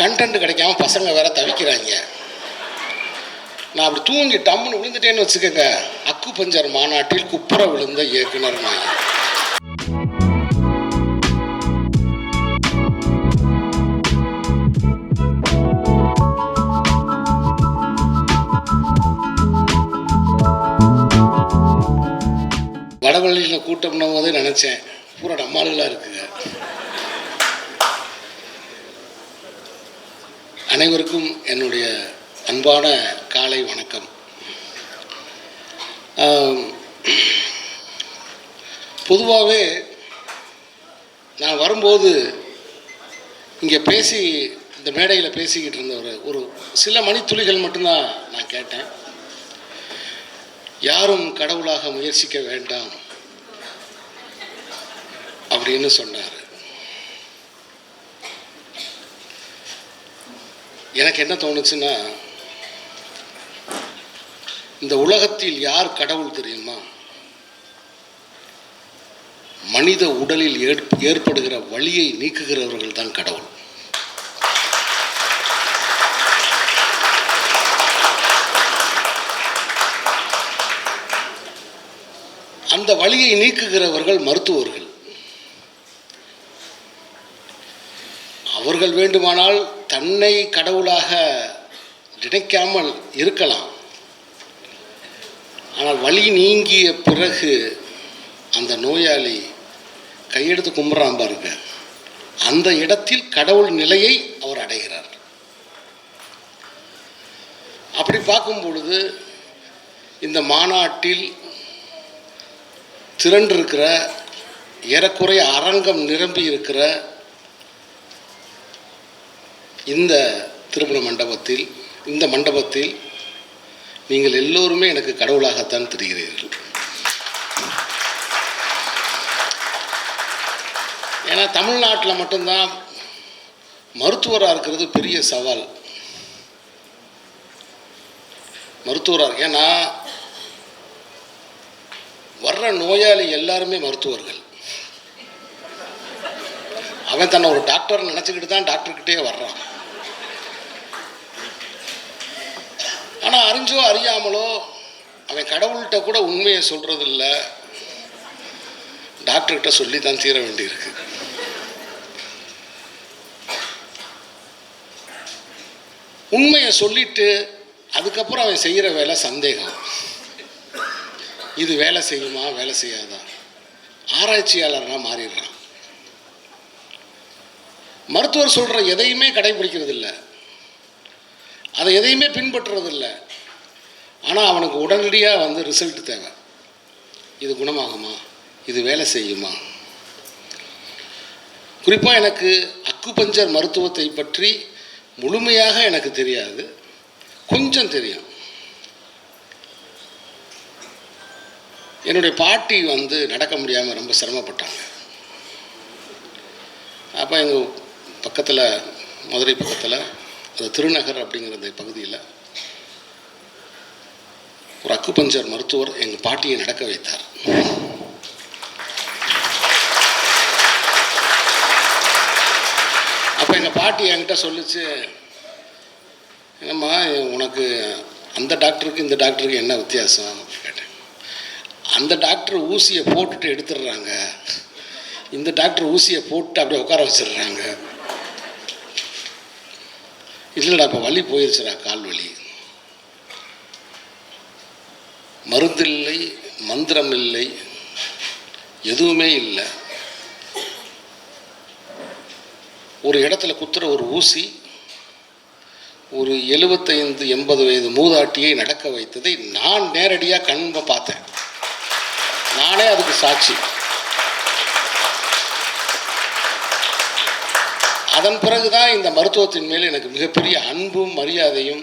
Content கிடைக்காம பசங்க வேற தவிக்கிறாங்க. நான் அப்படி தூங்கி டம்முன்னு விழுந்துட்டேன்னு வச்சுக்கோங்க, அக்கு பஞ்சர் மாநாட்டில் குப்புற விழுந்த இயக்குனர் நான். வடவள்ளியில் கூட்டம்னா போதே நினச்சேன், பூரா நம்மளுகளாக இருக்குங்க. அனைவருக்கும் என்னுடைய அன்பான காலை வணக்கம். பொதுவாகவே நான் வரும்போது இங்கே இந்த மேடையில் பேசிக்கிட்டு இருந்த ஒரு சில மணித்துளிகள் மட்டும்தான் நான் கேட்டேன். யாரும் கடவுளாக முயற்சிக்க வேண்டாம் அப்படின்னு சொன்னார். எனக்கு என்ன தோணுச்சுன்னா, இந்த உலகத்தில் யார் கடவுள் தெரியுமா? மனித உடலில் ஏற்படுகிற வலியை நீக்குகிறவர்கள் தான் கடவுள். அந்த வலியை நீக்குகிறவர்கள் மருத்துவர்கள். அவர்கள் வேண்டுமானால் தன்னை கடவுளாக நினைக்காமல் இருக்கலாம். ஆனால் வலி நீங்கிய பிறகு அந்த நோயாளி கையெடுத்து கும்பிட்றான் பாருங்க, அந்த இடத்தில் கடவுள் நிலையை அவர் அடைகிறார். அப்படி பார்க்கும் பொழுது இந்த மாநாட்டில் திரண்டிருக்கிற ஏறக்குறைய அரங்கம் நிரம்பி இருக்கிற இந்த திருமண மண்டபத்தில் நீங்கள் எல்லோருமே எனக்கு கடவுளாகத்தான் தெரிகிறீர்கள். ஏன்னா தமிழ்நாட்டில் மட்டும்தான் மருத்துவராக இருக்கிறது பெரிய சவால். மருத்துவராக, ஏன்னா வர்ற நோயாளி எல்லாருமே மருத்துவர்கள். அவன் தன்னை ஒரு டாக்டர் நினச்சிக்கிட்டு தான் டாக்டர்கிட்டே வர்றான். ஆனால் அறிஞ்சோ அறியாமலோ அவன் கடவுள்கிட்ட கூட உண்மையை சொல்கிறதில்ல, டாக்டர்கிட்ட சொல்லி தான் தீர வேண்டியிருக்கு. உண்மையை சொல்லிட்டு அதுக்கப்புறம் அவன் செய்கிற வேலை சந்தேகம். இது வேலை செய்யுமா வேலை செய்யாதா? ஆராய்ச்சியாளராக மாறிடுறான். மருத்துவர் சொல்கிற எதையுமே கடைபிடிக்கிறது இல்லை, அதை எதையுமே பின்பற்றுறதில்லை. ஆனால் அவனுக்கு உடனடியாக ரிசல்ட் தேவை. இது குணமாகுமா, இது வேலை செய்யுமா? குறிப்பாக எனக்கு அக்குபஞ்சர் மருத்துவத்தை பற்றி முழுமையாக எனக்கு தெரியாது, கொஞ்சம் தெரியும். என்னுடைய பாட்டி நடக்க முடியாமல் ரொம்ப சிரமப்பட்டாங்க. அப்போ எங்கள் பக்கத்தில், மதுரை பக்கத்தில் அது திருநகர் அப்படிங்கிற அந்த பகுதியில் ஒரு அக்குபஞ்சர் மருத்துவர் எங்கள் பாட்டியை நடக்க வைத்தார். அப்போ எங்கள் பாட்டி என்கிட்ட சொல்லிச்சு, என்னம்மா உனக்கு அந்த டாக்டருக்கு இந்த டாக்டருக்கு என்ன வித்தியாசம் கேட்டேன். அந்த டாக்டர் ஊசியை போட்டுட்டு எடுத்துடுறாங்க, இந்த டாக்டர் ஊசியை போட்டு அப்படியே உட்கார வச்சிடுறாங்க. இல்லைடா, இப்போ வலி போயிடுச்சுடா, கால் வலி. மருந்தில்லை, மந்திரம் இல்லை, எதுவுமே இல்லை. ஒரு இடத்துல குத்துற ஒரு ஊசி ஒரு 75-80 வயது மூதாட்டியை நடக்க வைத்ததை நான் நேரடியாக கண்ப பார்த்தேன். நானே அதுக்கு சாட்சி. அதன் பிறகுதான் இந்த மருத்துவத்தின் மேல் எனக்கு மிகப்பெரிய அன்பும் மரியாதையும்,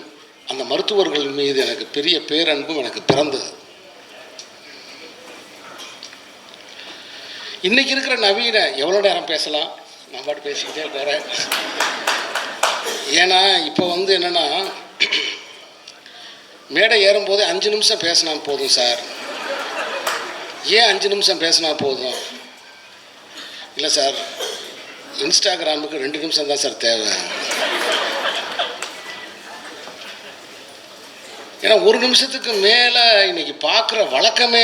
அந்த மருத்துவர்கள் மீது எனக்கு பெரிய பேரன்பும் எனக்கு பிறந்தது. இன்னைக்கு இருக்கிற நவீன, எவ்வளோ நேரம் பேசலாம், நான் பாட்டு பேசிக்கிட்டே போகிறேன். ஏன்னா இப்போ என்னென்னா, மேடை ஏறும்போதே 5 நிமிஷம் பேசினா போதும் சார். ஏன் 5 நிமிஷம் பேசினா போதும்? இல்லை சார், இன்ஸ்டாகிராமுக்கு 2 நிமிஷம் தான் சார் தேவை. ஏன்னா ஒரு நிமிஷத்துக்கு மேலே இன்னைக்கு பார்க்குற வழக்கமே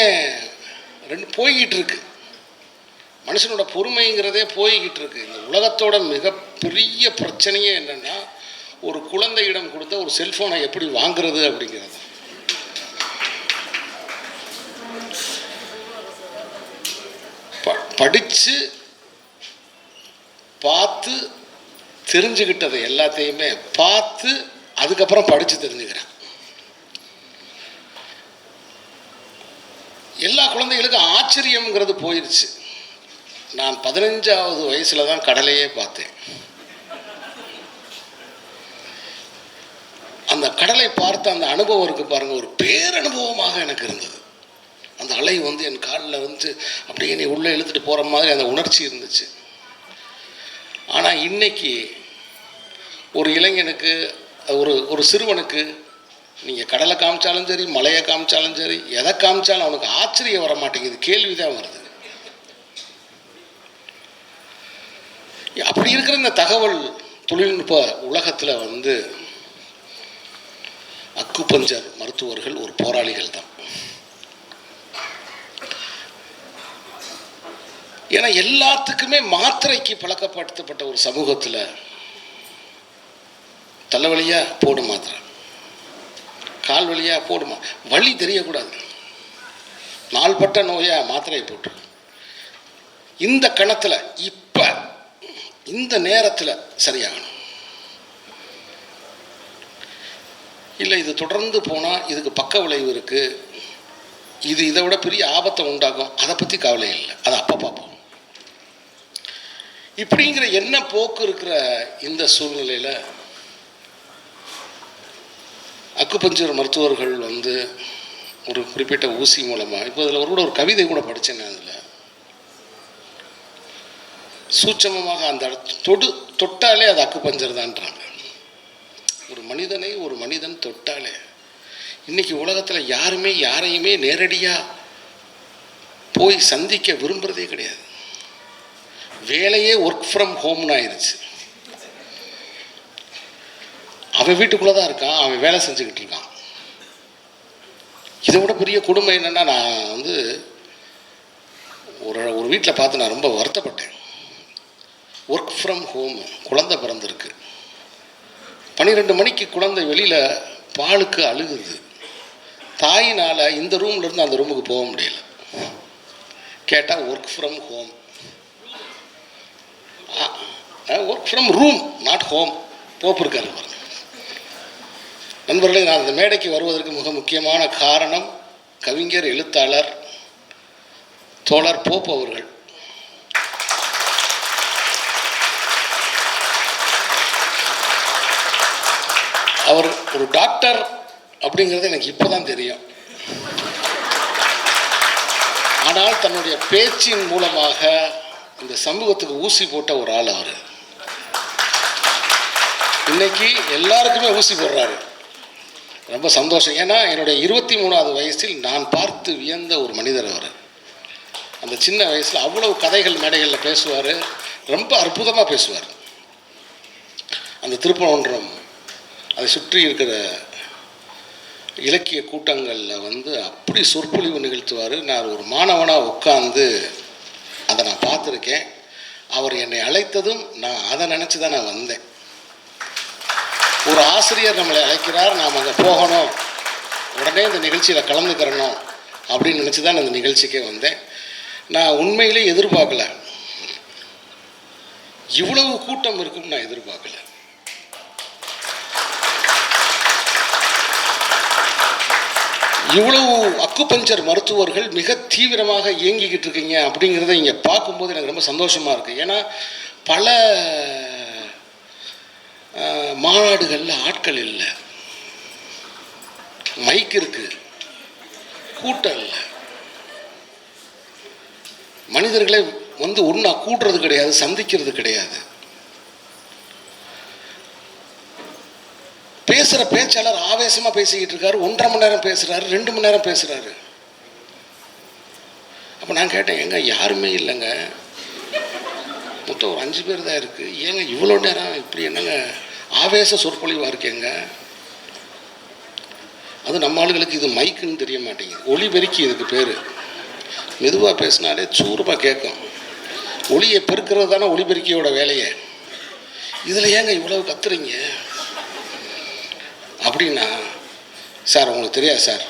போய்கிட்டு இருக்கு. மனுஷனோட பொறுமைங்கிறதே போய்கிட்டு இருக்கு. இந்த உலகத்தோட மிகப்பெரிய பிரச்சனையே என்னென்னா, ஒரு குழந்தையிடம் கொடுத்த ஒரு செல்ஃபோனை எப்படி வாங்குறது அப்படிங்கிறது. படித்து பார்த்து தெரிஞ்சுக்கிட்டதை எல்லாத்தையுமே பார்த்து அதுக்கப்புறம் படித்து தெரிஞ்சுக்கிறேன். எல்லா குழந்தைகளுக்கும் ஆச்சரியம்ங்கிறது போயிடுச்சு. நான் 15வது வயசில் தான் கடலையே பார்த்தேன். அந்த கடலை பார்த்த அந்த அனுபவம் இருக்குது பாருங்கள், ஒரு பேரனுபவமாக எனக்கு இருந்தது. அந்த அலை என் காலில் அப்படியே நீ உள்ளே இழுத்துட்டு போகிற மாதிரி அந்த உணர்ச்சி இருந்துச்சு. ஆனால் இன்னைக்கு ஒரு இளைஞனுக்கு, ஒரு சிறுவனுக்கு நீங்கள் கடலை காமிச்சாலும் சரி, மலையை காமிச்சாலும் சரி, எதை காமிச்சாலும் அவனுக்கு ஆச்சரியம் வர மாட்டேங்குது, கேள்வி தான் வருது. அப்படி இருக்கிற இந்த தகவல் தொழில்நுட்ப உலகத்தில் அக்குபஞ்சர் மருத்துவர்கள் ஒரு போராளிகள் தான். ஏன்னா எல்லாத்துக்குமே மாத்திரைக்கு பழக்கப்படுத்தப்பட்ட ஒரு சமூகத்தில் தலைவலியா போடு மாத்திரை, கால் வலியா போடுமா, வலி தெரியக்கூடாது, நாள்பட்ட நோயா மாத்திரையை போட்டு இந்த கணத்தில் இப்போ இந்த நேரத்தில் சரியாகணும். இல்லை இது தொடர்ந்து போனால் இதுக்கு பக்க விளைவு இருக்குது, இது இதை விட பெரிய ஆபத்தை உண்டாகும், அதை பற்றி கவலை இல்லை, அதை அப்போ பார்ப்போம். இப்படிங்கிற என்ன போக்கு இருக்கிற இந்த சூழ்நிலையில் அக்குபஞ்சர் மருத்துவர்கள் ஒரு குறிப்பிட்ட ஊசி மூலமாக, இப்போ அதில் ஒரு கவிதை கூட படித்தேன். அதில் சூட்சமமாக அந்த தொட்டாலே அது அக்குபஞ்சர் தான்றாங்க. ஒரு மனிதன் தொட்டாலே. இன்னைக்கு உலகத்தில் யாருமே யாரையுமே நேரடியாக போய் சந்திக்க விரும்புகிறதே கிடையாது. வேலையே ஒர்க் ஃப்ரம் ஹோம்னு ஆயிடுச்சு. அவன் வீட்டுக்குள்ளே தான் இருக்கான், அவன் வேலை செஞ்சுக்கிட்டு இருக்கான். இதை விட பெரிய கொடுமை என்னென்னா, நான் ஒரு வீட்டில் பார்த்து நான் ரொம்ப வருத்தப்பட்டேன். ஒர்க் ஃப்ரம் ஹோம், குழந்தை பிறந்திருக்கு, 12 மணிக்கு குழந்தை வெளியில் பாலுக்கு அழுகுது, தாயினால் இந்த ரூம்லேருந்து அந்த ரூமுக்கு போக முடியல. கேட்டால் work from home, work from room not home. Pope இருக்காரு பாருங்க. நண்பர்களே, நான் இந்த மேடைக்கு வருவதற்கு மிக முக்கியமான காரணம் கவிஞர், எழுத்தாளர், தோழர் போப் அவர்கள். அவர் ஒரு டாக்டர் அப்படிங்கிறது எனக்கு இப்போ தான் தெரியும். ஆனால் தன்னுடைய பேச்சின் மூலமாக இந்த சமூகத்துக்கு ஊசி போட்ட ஒரு ஆள் அவர். இன்னைக்கு எல்லாருக்குமே ஊசி போடுறாரு. ரொம்ப சந்தோஷம். ஏன்னா என்னுடைய 23வது வயசில் நான் பார்த்து வியந்த ஒரு மனிதர் அவர். அந்த சின்ன வயசில் அவ்வளவு கதைகள் மேடைகளில் பேசுவார், ரொம்ப அற்புதமாக பேசுவார். அந்த திருப்பரங்குன்றம் அதை சுற்றி இருக்கிற இலக்கிய கூட்டங்களில் அப்படி சொற்பொழிவு நிகழ்த்துவார். நான் ஒரு மாணவனாக உட்கார்ந்து அதை நான் பார்த்துருக்கேன். அவர் என்னை அழைத்ததும் நான் அதை நினச்சி தான் நான் வந்தேன். ஒரு ஆசிரியர் நம்மளை அழைக்கிறார், நாம் அங்கே போகணும், உடனே இந்த நிகழ்ச்சியில் கலந்துக்கிறணும் அப்படின்னு நினச்சி தான் இந்த நிகழ்ச்சிக்கே வந்தேன். நான் உண்மையிலே எதிர்பார்க்கல, இவ்வளவு கூட்டம் இருக்குன்னு நான் எதிர்பார்க்கல. இவ்வளவு அக்குபஞ்சர் மருத்துவர்கள் மிக தீவிரமாக இயங்கிக்கிட்டு இருக்கீங்க அப்படிங்கிறத இங்கே பார்க்கும்போது எனக்கு ரொம்ப சந்தோஷமாக இருக்குது. ஏன்னா பல மாநாடுகளில் ஆட்கள் இல்லை, மைக் இருக்குது, கூட்டம் இல்லை. மனிதர்களை ஒன்றா கூட்டுறது கிடையாது, சந்திக்கிறது கிடையாது. பேசுகிற பேச்சாளர் ஆவேசமாக பேசிக்கிட்டு இருக்காரு, 1.5 மணி நேரம் பேசுகிறாரு, 2 மணி நேரம் பேசுகிறாரு. அப்போ நான் கேட்டேன், எங்க யாருமே இல்லைங்க, மொத்தம் ஒரு 5 பேர் தான் இருக்குது, ஏங்க இவ்வளோ நேரம் இப்படி என்னங்க ஆவேச சொற்பொழிவாக இருக்கேங்க? அது நம்ம ஆளுகளுக்கு இது மைக்குன்னு தெரிய மாட்டேங்குது. ஒளிபெருக்கி இதுக்கு பேர். மெதுவாக பேசினாலே சூரமாக கேட்கும். ஒளியை பெருக்கிறது தானே ஒளிபெருக்கியோட வேலையை. இதில் ஏங்க இவ்வளவு கத்துறீங்க அப்படின்னா, சார் உங்களுக்கு தெரியாது சார்,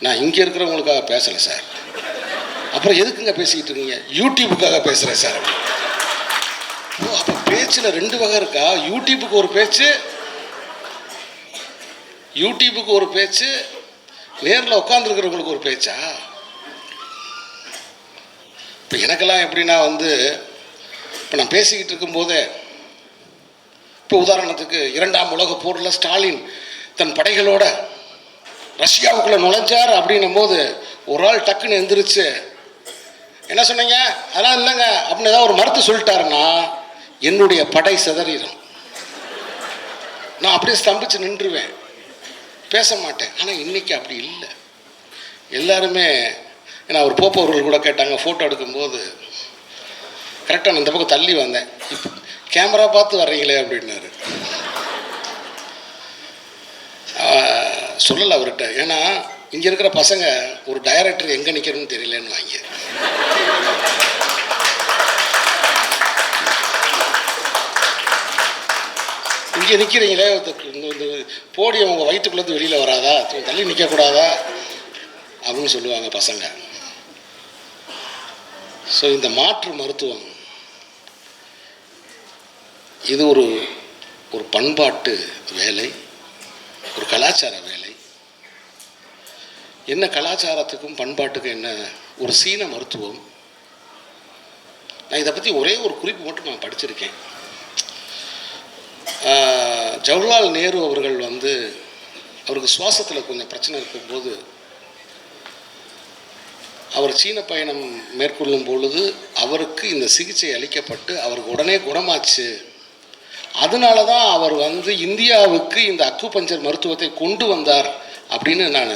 நான் இங்கே இருக்கிறவங்களுக்காக பேசலை சார். அப்புறம் எதுக்குங்க பேசிக்கிட்டு இருக்கீங்க? யூடியூபுக்காக பேசுகிறேன் சார். ஓ, அப்போ பேச்சில் 2 வகை இருக்கா? யூடியூபுக்கு ஒரு பேச்சு, யூடியூபுக்கு ஒரு பேச்சு, நேரில் உட்காந்துருக்கிறவங்களுக்கு ஒரு பேச்சா? இப்போ எனக்கெல்லாம் எப்படின்னா இப்போ நான் பேசிக்கிட்டு இருக்கும்போதே, இப்போ உதாரணத்துக்கு 2ஆம் உலகப் போரில் ஸ்டாலின் தன் படைகளோட ரஷ்யாவுக்குள்ளே நுழைஞ்சார் அப்படின்னும் போது ஒரு ஆள் டக்குன்னு எந்திரிச்சு என்ன சொன்னீங்க, அதெல்லாம் இல்லைங்க அப்படின்னு ஏதாவது ஒரு மறுத்து சொல்லிட்டாருன்னா என்னுடைய படை சிதறிடும். நான் அப்படியே ஸ்தம்பிச்சு நின்றுவேன், பேச மாட்டேன். ஆனால் இன்றைக்கி அப்படி இல்லை. எல்லாருமே, ஏன்னா அவர் போப்பவர்கள் கூட கேட்டாங்க ஃபோட்டோ எடுக்கும்போது, கரெக்டாக நான் இந்த பக்கம் தள்ளி வந்தேன், இப்போ கேமரா பார்த்து வர்றீங்களே அப்படின்னாரு. சொல்லலை அவர்கிட்ட, ஏன்னா இங்கே இருக்கிற பசங்க ஒரு டைரக்டர் எங்கே நிற்கிறன்னு தெரியலன்னு வாங்க. இங்கே நிற்கிறீங்களே, இந்த போடியம் உங்கள் வயிற்றுக்குள்ளேருந்து வெளியில் வராதா, தள்ளி நிற்கக்கூடாதா அப்படின்னு சொல்லுவாங்க பசங்க. ஸோ இந்த மாற்று மருத்துவம் இது ஒரு பண்பாட்டு வேலை, ஒரு கலாச்சார வேலை. என்ன கலாச்சாரத்துக்கும் பண்பாட்டுக்கும் என்ன, ஒரு சீன மருத்துவம். நான் இதை பற்றி ஒரே ஒரு குறிப்பு மட்டும் நான் படிச்சிருக்கேன். ஜவஹர்லால் நேரு அவர்கள் அவருக்கு சுவாசத்தில் கொஞ்சம் பிரச்சனை இருக்கும்போது அவர் சீன பயணம் மேற்கொள்ளும் பொழுது அவருக்கு இந்த சிகிச்சை அளிக்கப்பட்டு அவருக்கு உடனே குணமாச்சு. அதனால தான் அவர் இந்தியாவுக்கு இந்த அக்குபஞ்சர் மருத்துவத்தை கொண்டு வந்தார் அப்படின்னு நான்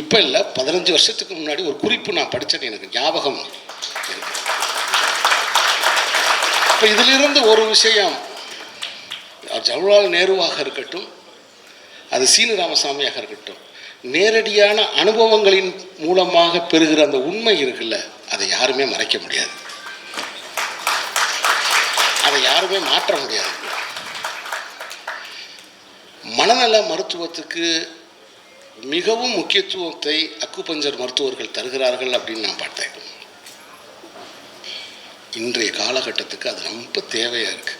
இப்போ இல்லை 15 வருஷத்துக்கு முன்னாடி ஒரு குறிப்பு நான் படித்தேன், எனக்கு ஞாபகம் இருக்கு. இப்போ இதிலிருந்து ஒரு விஷயம், ஜவஹர்லால் நேருவாக இருக்கட்டும், அது சீனு ராமசாமியாக இருக்கட்டும், நேரடியான அனுபவங்களின் மூலமாக பெறுகிற அந்த உண்மை இருக்குல்ல, அதை யாருமே மறைக்க முடியாது, அதை யாருமே மாற்ற முடியாது. மனநல மருத்துவத்துக்கு மிகவும் முக்கியத்துவத்தை அக்குபஞ்சர் மருத்துவர்கள் தருகிறார்கள் அப்படின்னு நான் பார்த்தேன். இன்றைய காலகட்டத்துக்கு அது ரொம்ப தேவையாக இருக்கு.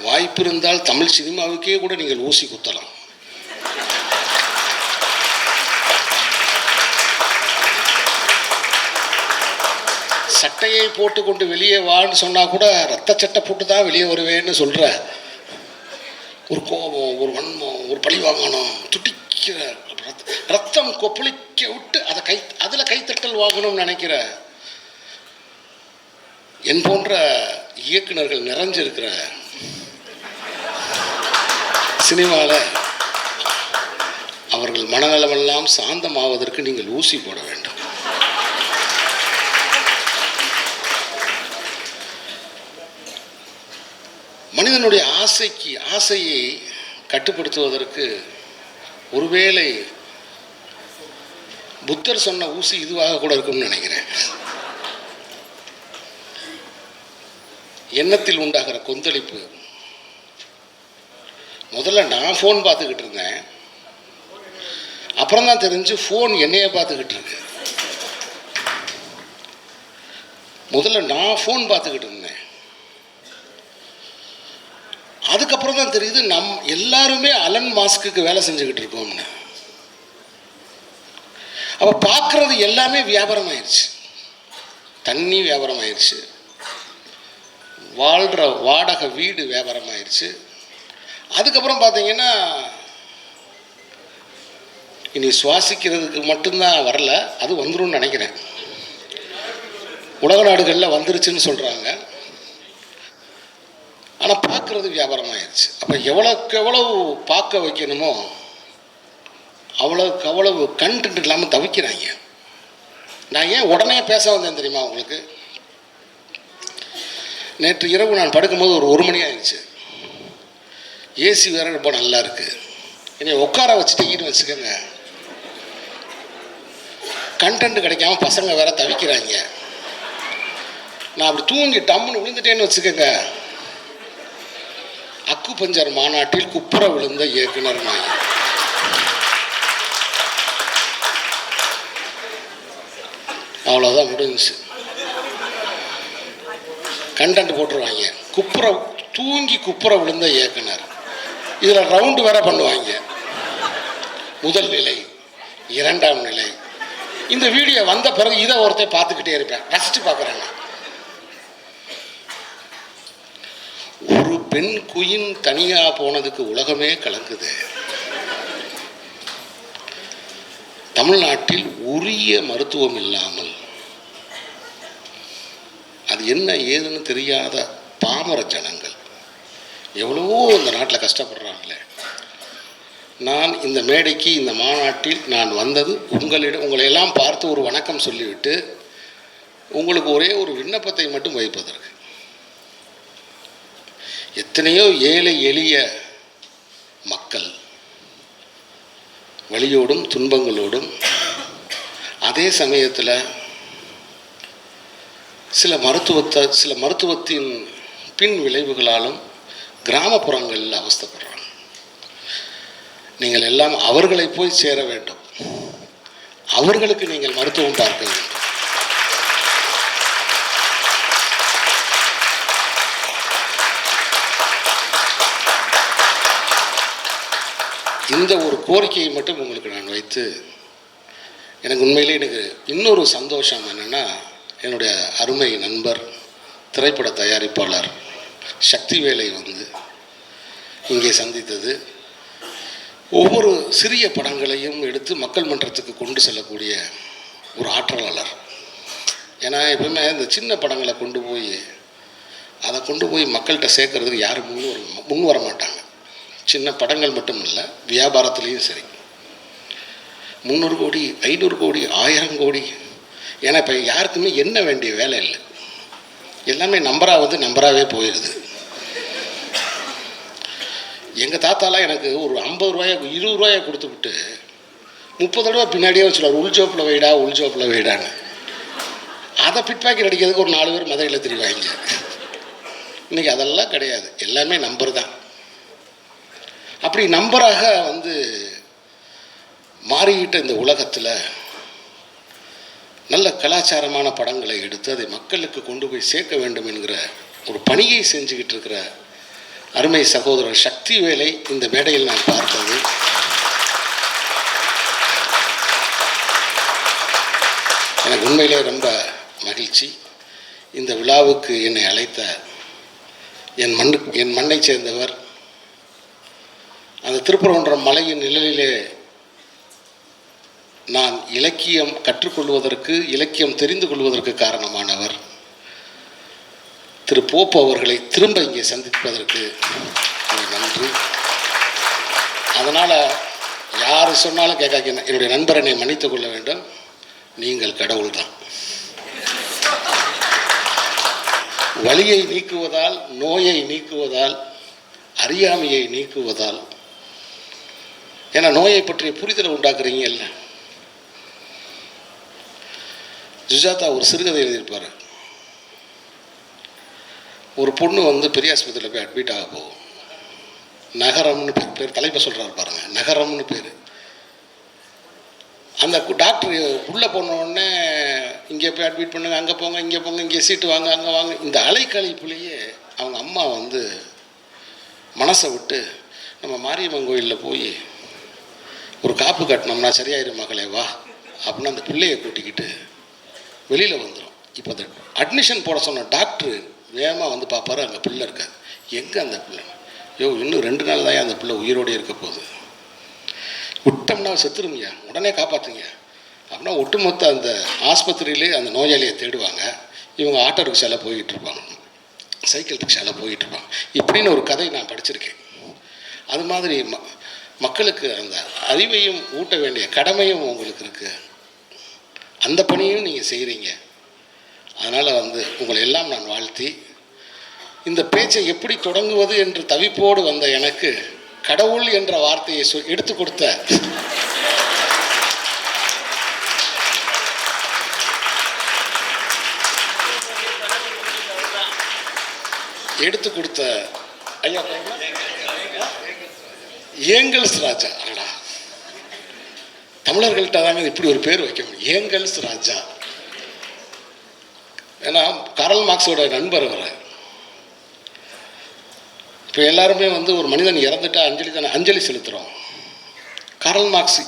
வாய்ப்பு இருந்தால் தமிழ் சினிமாவுக்கே கூட நீங்கள் ஊசி குத்தலாம். சட்டையை போட்டுக்கொண்டு வெளியே வான்னு சொன்னால் கூட ரத்த சட்டை போட்டு தான் வெளியே வருவேன்னு சொல்கிற ஒரு கோபம், ஒரு வன்மம், ஒரு பழிவாங்கணும், துடிக்கிற ரத்தம் கொப்பளிக்க விட்டு அதில் கைத்தட்டல் வாங்கணும்னு நினைக்கிற என் போன்ற இயக்குநர்கள் நிறைஞ்சிருக்கிற சினிமாவில் அவர்கள் மனநலமெல்லாம் சாந்தமாவதற்கு நீங்கள் ஊசி போட வேண்டும். மனிதனுடைய ஆசையை கட்டுப்படுத்துவதற்கு ஒருவேளை புத்தர் சொன்ன ஊசி இதுவாக கூட இருக்கும்னு நினைக்கிறேன். எண்ணத்தில் உண்டாகிற கொந்தளிப்பு. முதல்ல நான் ஃபோன் பார்த்துக்கிட்டு இருந்தேன், அப்புறம் தான் தெரிஞ்சு ஃபோன் என்னைய பார்த்துக்கிட்டு இருக்கு. முதல்ல நான் ஃபோன் பார்த்துக்கிட்டு இருந்தேன், அதுக்கப்புறம் தான் தெரியுது எல்லாருமே அலன் மாஸ்க்கு வேலை செஞ்சுக்கிட்டு இருக்கோம்னு. அப்போ பார்க்குறது எல்லாமே வியாபாரம் ஆயிடுச்சு. தண்ணி வியாபாரம் ஆயிடுச்சு, வாழ்கிற வாடகை வீடு வியாபாரம் ஆயிடுச்சு. அதுக்கப்புறம் பார்த்தீங்கன்னா இனி சுவாசிக்கிறதுக்கு மட்டும்தான் வரல, அது வந்துடும் நினைக்கிறேன். உலக நாடுகளில் வந்துருச்சுன்னு சொல்கிறாங்க. ஆனால் பார்க்குறது வியாபாரம் ஆயிடுச்சு. அப்போ எவ்வளோக்கு எவ்வளவு பார்க்க வைக்கணுமோ அவ்வளோக்கு அவ்வளவு கண்டென்ட் இல்லாமல் தவிக்கிறாங்க. நான் ஏன் உடனே பேச வந்தேன் தெரியுமா உங்களுக்கு? நேற்று இரவு நான் படுக்கும்போது ஒரு மணி ஆயிடுச்சு. ஏசி வேறு ரொம்ப நல்லா இருக்குது. என்னை உட்கார வச்சுட்டீங்கன்னு வச்சுக்கோங்க, கண்டென்ட் கிடைக்காம பசங்க வேற தவிக்கிறாங்க. நான் அப்படி தூங்கி டம்முன்னு விழுந்துட்டேன்னு வச்சுக்கோங்க, அக்கு பஞ்சர் மாநாட்டில் குப்புற விழுந்த இயக்குனர் நாய். அவ்வளோதான் முடிஞ்சிச்சு. கண்டென்ட் போட்டுருவாங்க, தூங்கி குப்புற விழுந்த இயக்குனர். இதில் ரவுண்டு வேற பண்ணுவாங்க, முதல் நிலை, இரண்டாம் நிலை. இந்த வீடியோ வந்த பிறகு இதை ஒருத்தர் பார்த்துக்கிட்டே இருப்பேன், ரசித்து பார்க்குறேங்க. ஒரு பெண் குயின் தனியாக போனதுக்கு உலகமே கலங்குது. தமிழ்நாட்டில் உரிய மருத்துவம் இல்லாமல் அது என்ன ஏதுன்னு தெரியாத பாமர ஜனங்கள் எவ்வளவோ இந்த நாட்டில் கஷ்டப்படுறாங்களே. நான் இந்த மேடைக்கு, இந்த மாநாட்டில் நான் வந்தது உங்களை எல்லாம் பார்த்து ஒரு வணக்கம் சொல்லிவிட்டு உங்களுக்கு ஒரே ஒரு விண்ணப்பத்தை மட்டும் வைப்பதற்கு. எத்தனையோ ஏழை எளிய மக்கள் வலியோடும் துன்பங்களோடும், அதே சமயத்தில் சில மருத்துவத்தின் பின் விளைவுகளாலும் கிராமப்புறங்களில் அவஸ்தைப்படுறாங்க. நீங்கள் எல்லாம் அவர்களை போய் சேர வேண்டும், அவர்களுக்கு நீங்கள் மருத்துவம் பார்க்க வேண்டும். இந்த ஒரு கோரிக்கையை மட்டும் உங்களுக்கு நான் வைத்து, எனக்கு உண்மையிலே எனக்கு இன்னொரு சந்தோஷம் என்னென்னா, என்னுடைய அருமை நண்பர் திரைப்பட தயாரிப்பாளர் சக்திவேலை வந்து இங்கே சந்தித்தது. ஒவ்வொரு சிறிய படங்களையும் எடுத்து மக்கள் மன்றத்துக்கு கொண்டு செல்லக்கூடிய ஒரு ஆற்றலாளர். ஏன்னா எப்பவுமே இந்த சின்ன படங்களை கொண்டு போய் மக்கள்கிட்ட சேர்க்கறதுக்கு யாரும் முன் வர மாட்டாங்க. சின்ன படங்கள் மட்டும் இல்லை, வியாபாரத்துலேயும் சரி. 300 கோடி, 500 கோடி, 1000 கோடி. ஏன்னா இப்போ யாருக்குமே என்ன வேண்டிய வேலை இல்லை, எல்லாமே நம்பராகவே போயிடுது. எங்கள் தாத்தாலாம் எனக்கு ஒரு 50 ரூபாயை 20 ரூபாயை கொடுத்துவிட்டு 30 தடவை பின்னாடியே வச்சுருவார், உள்ஜோப்பில் வைடான்னு. அதை பிட் பாக்கெட் அடிக்கிறதுக்கு ஒரு 4 பேர் மதுரையில் தெரிவாங்க. இன்றைக்கி அதெல்லாம் கிடையாது, எல்லாமே நம்பர் தான். அப்படி நம்பராக வந்து மாறிக்கிட்ட இந்த உலகத்தில் நல்ல கலாச்சாரமான படங்களை எடுத்து அதை மக்களுக்கு கொண்டு போய் சேர்க்க வேண்டும் என்கிற ஒரு பணியை செஞ்சுக்கிட்டு இருக்கிற அருமை சகோதரர் சக்திவேலை இந்த மேடையில் நான் பார்த்தது எனக்கு உண்மையிலே ரொம்ப மகிழ்ச்சி. இந்த விழாவுக்கு என்னை அழைத்த என் மண்ணை சேர்ந்தவர், அந்த திருப்பரங்குன்றம் மலையின் நிழலிலே நான் இலக்கியம் கற்றுக்கொள்வதற்கு, இலக்கியம் தெரிந்து கொள்வதற்கு காரணமானவர் திரு போப்பு அவர்களை திரும்ப இங்கே சந்திப்பதற்கு நன்றி. அதனால் யார் சொன்னாலும் கேட்காக்க, என்னுடைய நண்பரை என்னை மன்னித்துக் கொள்ள வேண்டும், நீங்கள் கடவுள் தான். வலியை நீக்குவதால், நோயை நீக்குவதால், அறியாமையை நீக்குவதால், ஏன்னா நோயை பற்றிய புரிதலை உண்டாக்குறீங்க இல்லை. சுஜாதா ஒரு சிறுகதை எழுதியிருப்பார். ஒரு பொண்ணு வந்து பெரிய ஆஸ்பத்திரியில் போய் அட்மிட் ஆக போகும். நகரம்னு பேர் தலைப்பை சொல்கிறாரு பாருங்க, நகரம்னு பேர். அந்த டாக்டர் உள்ளே போனோடனே இங்கே போய் அட்மிட் பண்ணுங்க, அங்கே போங்க, இங்கே போங்க, இங்கே சீட்டு வாங்க, அங்கே வாங்க. இந்த அலைக்கழிப்புலேயே அவங்க அம்மா வந்து மனசை விட்டு, நம்ம மாரியம்மன் கோயிலில் போய் ஒரு காப்பு கட்டினோம்னா சரியாயிரும் மகளே வா அப்படின்னு அந்த பிள்ளையை கூட்டிக்கிட்டு வெளியில் வந்துடும். இப்போ அந்த அட்மிஷன் போட சொன்ன டாக்டரு வேகமாக வந்து பார்ப்பாரு, அங்கே பிள்ளை இருக்காது. எங்கே அந்த பிள்ளை? இன்னும் 2 நாள் தான் அந்த பிள்ளை உயிரோடு இருக்க போகுது, விட்டோம்னா செத்துருமியா, உடனே காப்பாற்றுங்க அப்படின்னா ஒட்டுமொத்த அந்த ஆஸ்பத்திரியிலே அந்த நோயாளியை தேடுவாங்க. இவங்க ஆட்டோ ரிக்ஷாவில் போய்கிட்டு இருப்பாங்க, சைக்கிள் ரிக்ஷாவில் போய்கிட்டு இருப்பாங்க. இப்படின்னு ஒரு கதை நான் படிச்சிருக்கேன். அது மாதிரி மக்களுக்கு அந்த அறிவையும் ஊட்ட வேண்டிய கடமையும் உங்களுக்கு இருக்குது. அந்த பணியும் நீங்கள் செய்கிறீங்க. அதனால் வந்து உங்களை எல்லாம் நான் வாழ்த்தி, இந்த பேச்சை எப்படி தொடங்குவது என்று தவிப்போடு வந்த எனக்கு கடவுள் என்ற வார்த்தையை எடுத்து கொடுத்த ஐயா ஏங்கல்ஸ் ராஜா. அடடா, தமிழர்கள்ட்ட தாங்க இப்படி ஒரு பேர் வைக்க முடியும், ஏங்கல்ஸ் ராஜா. ஏன்னா காரல் மார்க்ஸோட நண்பர் அவர். இப்போ எல்லாருமே வந்து ஒரு மனிதன் இறந்துட்டா அஞ்சலி செலுத்துகிறோம். காரல் மார்க்ஸ்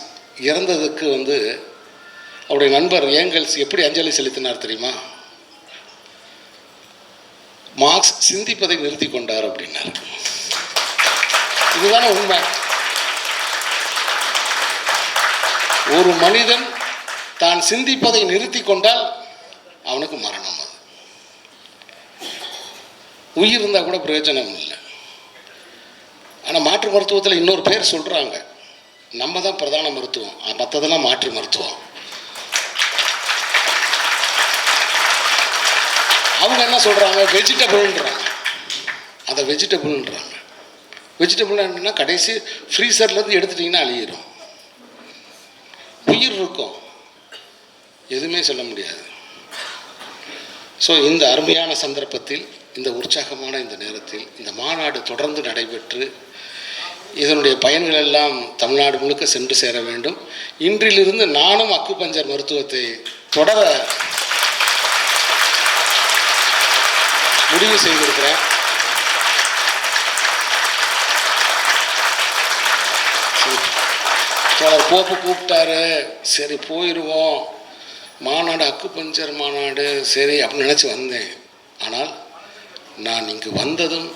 இறந்ததுக்கு வந்து அவருடைய நண்பர் ஏங்கல்ஸ் எப்படி அஞ்சலி செலுத்தினார் தெரியுமா? மார்க்ஸ் சிந்திப்பதை நிறுத்தி கொண்டார் அப்படின்னார். இதுதானே உண்மை. ஒரு மனிதன் தான் சிந்திப்பதை நிறுத்தி கொண்டால் அவனுக்கு மரணம். அது உயிர் இருந்தால் கூட பிரயோஜனம் இல்லை. ஆனால் மாற்று மருத்துவத்தில் இன்னொரு பேர் சொல்கிறாங்க, நம்ம தான் பிரதான மருத்துவம், மற்றதெல்லாம் மாற்று மருத்துவம். அவங்க என்ன சொல்கிறாங்க, வெஜிடபிள்ன்றாங்க. அதை வெஜிடபிள்ன்றாங்க. வெஜிடபிள் என்னன்னா கடைசி ஃப்ரீசர்லேருந்து எடுத்துட்டிங்கன்னா அழியிடும். உயிர் இருக்கும், எதுவுமே சொல்ல முடியாது. ஸோ இந்த அருமையான சந்தர்ப்பத்தில், இந்த உற்சாகமான இந்த நேரத்தில் இந்த மாநாடு தொடர்ந்து நடைபெற்று இதனுடைய பயன்கள் எல்லாம் தமிழ்நாடு முழுக்க சென்று சேர வேண்டும். இன்றிலிருந்து நானும் அக்குபஞ்சர் மருத்துவத்தை தொடர முடிவு செய்திருக்கிறேன். போப்பு கூப்பிட்டாரு, சரி போயிடுவோம், மாநாடு அக்குபஞ்சர் மாநாடு சரி அப்படின்னு நினச்சி வந்தேன். ஆனால் நான் இங்கு வந்ததும்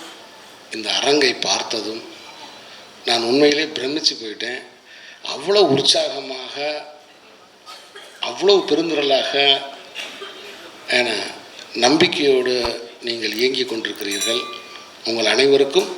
இந்த அரங்கை பார்த்ததும் நான் உண்மையிலே பிரமிச்சு போயிட்டேன். அவ்வளோ உற்சாகமாக, அவ்வளோ பெருந்திரளாக, நம்பிக்கையோடு நீங்கள் இயங்கி கொண்டிருக்கிறீர்கள். உங்கள் அனைவருக்கும்